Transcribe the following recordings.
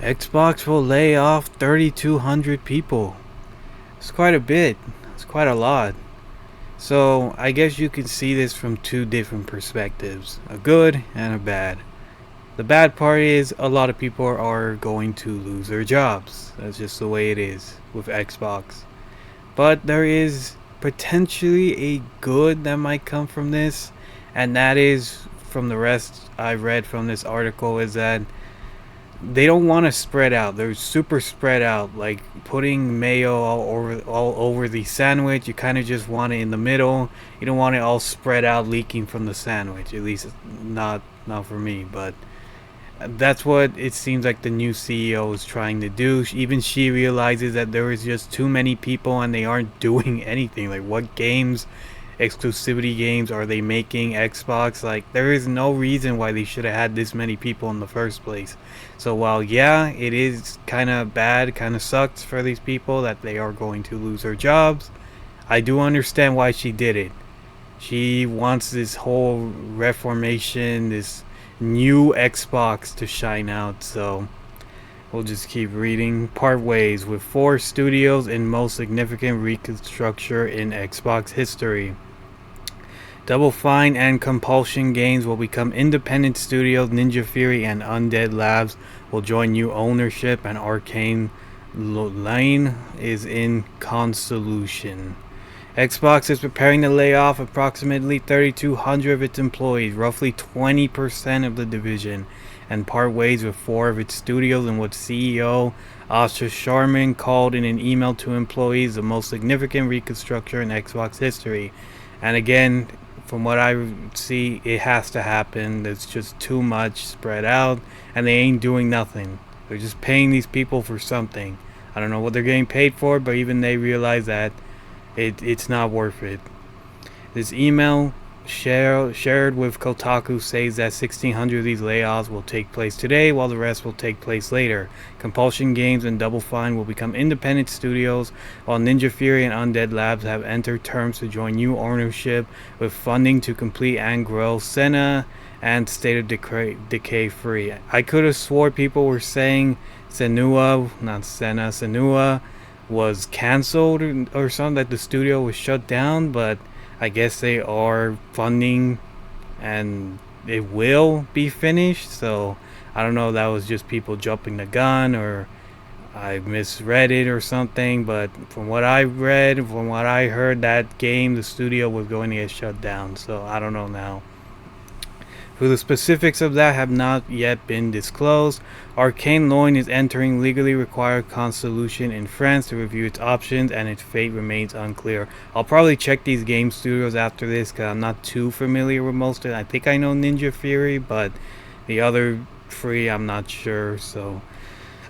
Xbox will lay off 3,200 people. It's quite a bit. It's quite a lot. So I guess you can see this from two different perspectives, a good and a bad. The bad part is a lot of people are going to lose their jobs. That's just the way it is with Xbox. But there is potentially a good that might come from this, and that is from the rest I read from this article is that they don't want to spread out. They're super spread out, like putting mayo all over the sandwich. You kind of just want it in the middle. You don't want it all spread out, leaking from the sandwich. At least not for me, but that's what it seems like the new CEO is trying to do. Even she realizes that there is just too many people and they aren't doing anything. Like, what games, exclusivity games, are they making? Xbox, like, there is no reason why they should have had this many people in the first place. So while yeah, it is kind of bad, kind of sucks for these people that they are going to lose their jobs, I do understand why she did it. She wants this whole reformation, this new Xbox to shine out. So we'll just keep reading. Part ways with four studios in most significant restructure in Xbox history. Double Fine and Compulsion Games will become independent studios. Ninja Fury and Undead Labs will join new ownership, and Arcane Lane is in Consolution. Xbox is preparing to lay off approximately 3,200 of its employees, roughly 20% of the division, and part ways with four of its studios in what CEO Asha Sharman called in an email to employees the most significant reconstruction in Xbox history. And again, from what I see, it has to happen. There's just too much spread out, and they ain't doing nothing. They're just paying these people for something. I don't know what they're getting paid for, but even they realize that it's not worth it. This email shared with Kotaku says that 1,600 of these layoffs will take place today, while the rest will take place later. Compulsion Games and Double Fine will become independent studios, while Ninja Fury and Undead Labs have entered terms to join new ownership with funding to complete and grow Senna and State of Decay free. I could have swore people were saying Senua, not Senna, Senua was cancelled or something, that the studio was shut down, but I guess they are funding and it will be finished. So I don't know if that was just people jumping the gun or I misread it or something, but from what I read, from what I heard, that game, the studio was going to get shut down. So I don't know now. For the specifics of that have not yet been disclosed. Arcane Loin is entering legally required Consolution in France to review its options, and its fate remains unclear. I'll probably check these game studios after this because I'm not too familiar with most of it. I think I know Ninja Fury, but the other three I'm not sure. So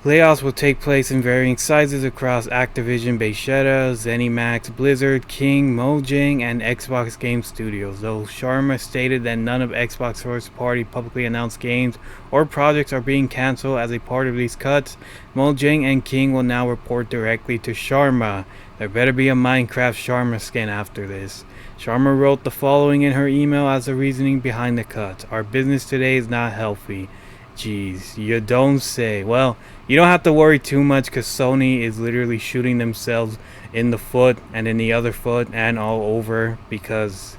layoffs will take place in varying sizes across Activision, Baysheta, ZeniMax, Blizzard, King, Mojang, and Xbox Game Studios. Though Sharma stated that none of Xbox first-party publicly announced games or projects are being cancelled as a part of these cuts, Mojang and King will now report directly to Sharma. There better be a Minecraft Sharma skin after this. Sharma wrote the following in her email as the reasoning behind the cuts. Our business today is not healthy. Jeez, you don't say. Well, you don't have to worry too much because Sony is literally shooting themselves in the foot and in the other foot and all over, because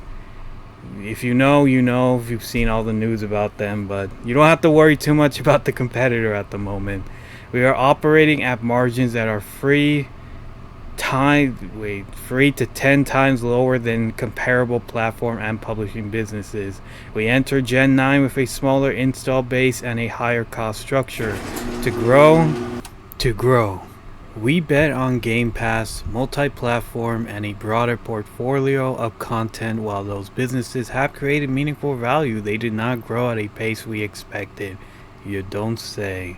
if you know, you know, if you've seen all the news about them, but you don't have to worry too much about the competitor at the moment. We are operating at margins that are 3 to 10 times lower than comparable platform and publishing businesses. We enter Gen 9 with a smaller install base and a higher cost structure. To grow. We bet on Game Pass, multi-platform, and a broader portfolio of content. While those businesses have created meaningful value, they did not grow at a pace we expected. You don't say.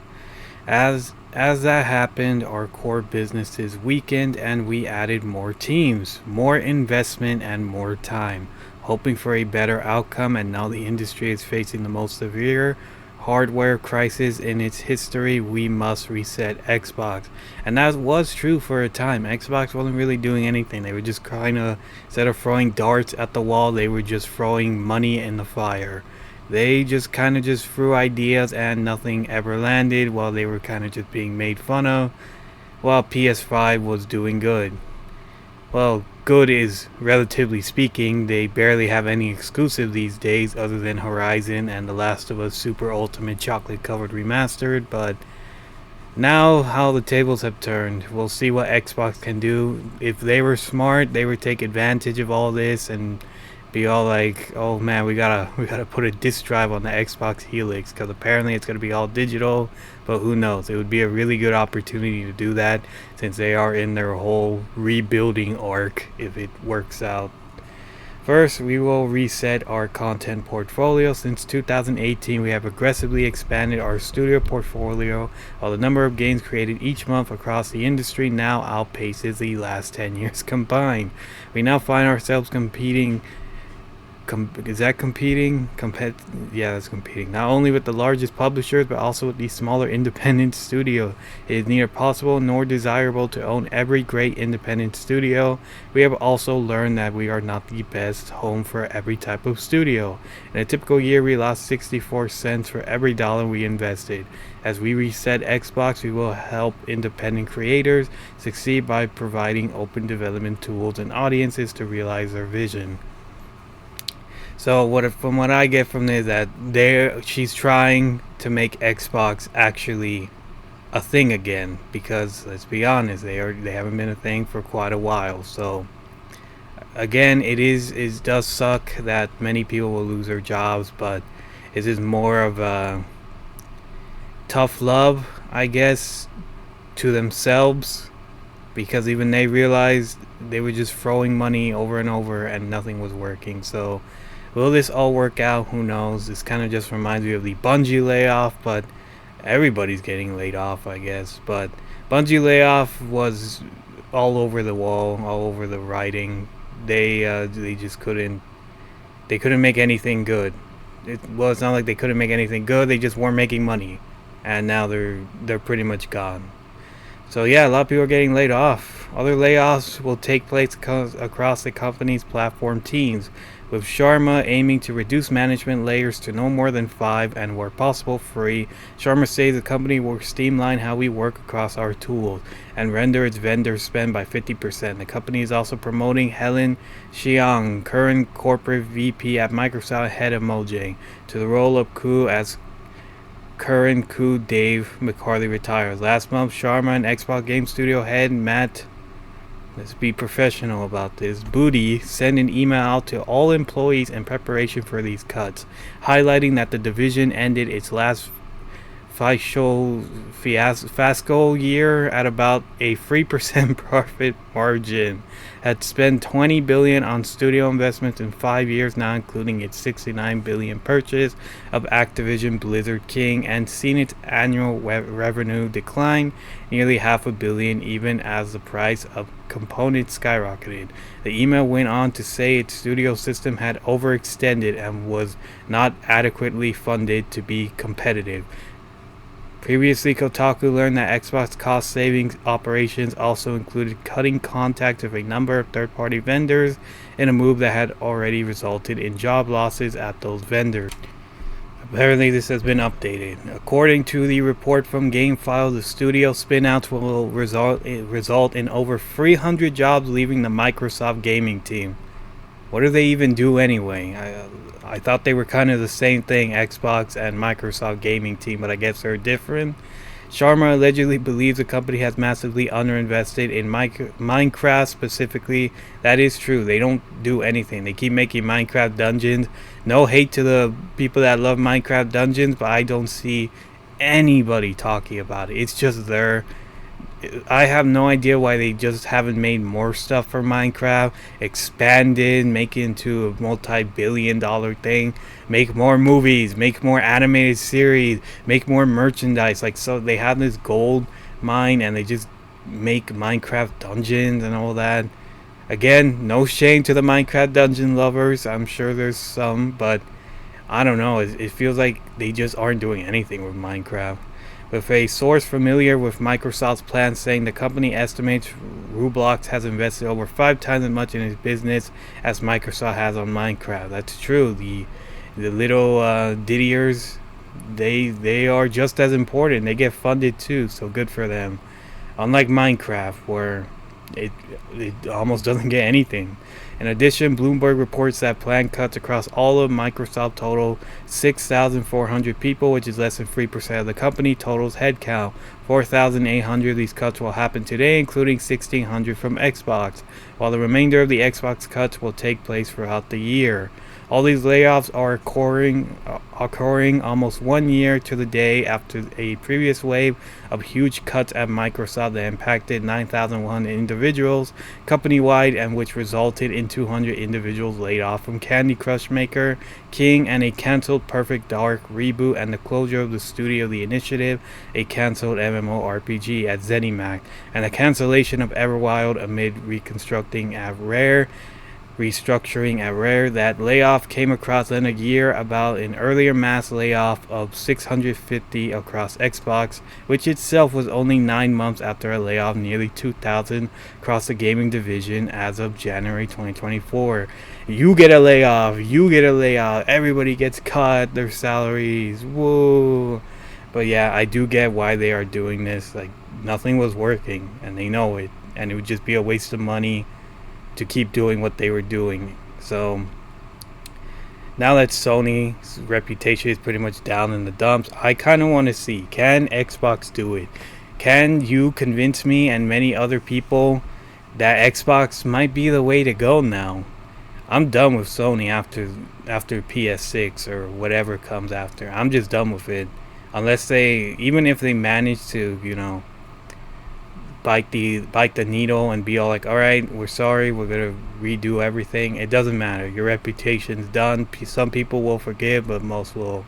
As that happened, our core businesses weakened and we added more teams, more investment, and more time, hoping for a better outcome, and now the industry is facing the most severe hardware crisis in its history. We must reset Xbox. And that was true for a time. Xbox wasn't really doing anything. They were just kind of, instead of throwing darts at the wall, they were just throwing money in the fire. They just kind of just threw ideas and nothing ever landed while they were kind of just being made fun of while PS5 was doing good. Well, good is relatively speaking. They barely have any exclusive these days other than Horizon and The Last of Us Super Ultimate Chocolate Covered Remastered, but now how the tables have turned. We'll see what Xbox can do. If they were smart, they would take advantage of all this and be all like, "Oh man, we gotta put a disk drive on the Xbox Helix because apparently it's gonna be all digital." But who knows? It would be a really good opportunity to do that since they are in their whole rebuilding arc if it works out. First, we will reset our content portfolio. Since 2018, we have aggressively expanded our studio portfolio, while the number of games created each month across the industry now outpaces the last 10 years combined. We now find ourselves competing is that competing? Yeah, that's competing. Not only with the largest publishers, but also with the smaller independent studios. It is neither possible nor desirable to own every great independent studio. We have also learned that we are not the best home for every type of studio. In a typical year, we lost 64 cents for every dollar we invested. As we reset Xbox, we will help independent creators succeed by providing open development tools and audiences to realize their vision. So from what I get from this, that she's trying to make Xbox actually a thing again, because let's be honest, they haven't been a thing for quite a while. So again, it does suck that many people will lose their jobs, but it is more of a tough love, I guess, to themselves, because even they realized they were just throwing money over and over and nothing was working. So will this all work out? Who knows? This kind of just reminds me of the Bungie layoff, but everybody's getting laid off, I guess. But Bungie layoff was all over the wall, all over the writing. They just couldn't. They couldn't make anything good. It's not like they couldn't make anything good. They just weren't making money, and now they're pretty much gone. So yeah, a lot of people are getting laid off. Other layoffs will take place across the company's platform teams, with Sharma aiming to reduce management layers to no more than 5 and where possible 3. Sharma says the company will streamline how we work across our tools and render its vendor spend by 50%. The company is also promoting Helen Xiang, current corporate VP at Microsoft head of Mojang, to the role of Ku as current Ku Dave McCarthy retires. Last month, Sharma and Xbox Game Studio head Matt, let's be professional about this, Booty, sent an email out to all employees in preparation for these cuts, highlighting that the division ended its last fiscal year at about a 3% profit margin, had spent $20 billion on studio investments in 5 years, not including its $69 billion purchase of Activision Blizzard King, and seen its annual revenue decline nearly $500 million even as the price of components skyrocketed. The email went on to say its studio system had overextended and was not adequately funded to be competitive. Previously, Kotaku learned that Xbox cost-saving operations also included cutting contact with a number of third-party vendors in a move that had already resulted in job losses at those vendors. Apparently, this has been updated. According to the report from GameFile, the studio spinouts will result in over 300 jobs leaving the Microsoft gaming team. What do they even do anyway? I thought they were kind of the same thing, Xbox and Microsoft gaming team, but I guess they're different. Sharma allegedly believes the company has massively underinvested in Minecraft specifically. That is true. They don't do anything. They keep making Minecraft Dungeons. No hate to the people that love Minecraft Dungeons, but I don't see anybody talking about it. It's just there. I have no idea why they just haven't made more stuff for Minecraft, expanded, make it into a multi-billion-dollar thing, make more movies, make more animated series, make more merchandise. Like, so they have this gold mine and they just make Minecraft Dungeons and all that. Again, no shame to the Minecraft Dungeon lovers. I'm sure there's some, but I don't know. It feels like they just aren't doing anything with Minecraft. With a source familiar with Microsoft's plans saying the company estimates Roblox has invested over 5 times as much in its business as Microsoft has on Minecraft. That's true. The The little Didiers, they are just as important. They get funded too, so good for them. Unlike Minecraft, where it it almost doesn't get anything. In addition, Bloomberg reports that planned cuts across all of Microsoft total 6,400 people, which is less than 3% of the company total's headcount. 4,800 of these cuts will happen today, including 1,600 from Xbox, while the remainder of the Xbox cuts will take place throughout the year. All these layoffs are occurring almost 1 year to the day after a previous wave of huge cuts at Microsoft that impacted 9,100 individuals company-wide and which resulted in 200 individuals laid off from Candy Crush maker King and a cancelled Perfect Dark reboot and the closure of the studio The Initiative, a cancelled MMORPG at ZeniMax, and the cancellation of Everwild amid restructuring at Rare. That layoff came across in a year about an earlier mass layoff of 650 across Xbox, which itself was only 9 months after a layoff nearly 2,000 across the gaming division as of January 2024. You get a layoff, everybody gets cut, their salaries, whoa. But yeah, I do get why they are doing this. Like, nothing was working, and they know it, and it would just be a waste of money to keep doing what they were doing. So now that Sony's reputation is pretty much down in the dumps, I kind of want to see, can Xbox do it? Can you convince me and many other people that Xbox might be the way to go now? I'm done with Sony after PS6 or whatever comes after. I'm just done with it. Unless even if they manage to, bite the needle and be all like, all right, we're sorry, we're gonna redo everything. It doesn't matter. Your reputation's done. Some people will forgive, but most will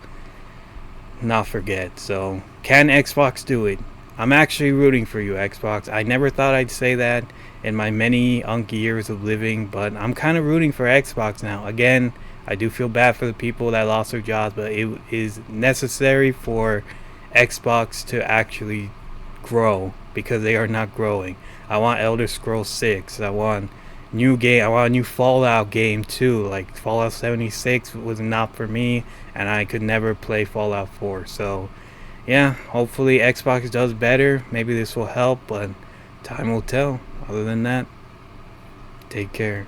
not forget. So, can Xbox do it? I'm actually rooting for you, Xbox. I never thought I'd say that in my many years of living, but I'm kind of rooting for Xbox now. Again, I do feel bad for the people that lost their jobs, but it is necessary for Xbox to actually grow, because they are not growing. I want Elder Scrolls 6. I want new game. I want a new Fallout game too. Like, Fallout 76 was not for me, and I could never play Fallout 4. So yeah, hopefully Xbox does better. Maybe this will help, but time will tell. Other than that, take care.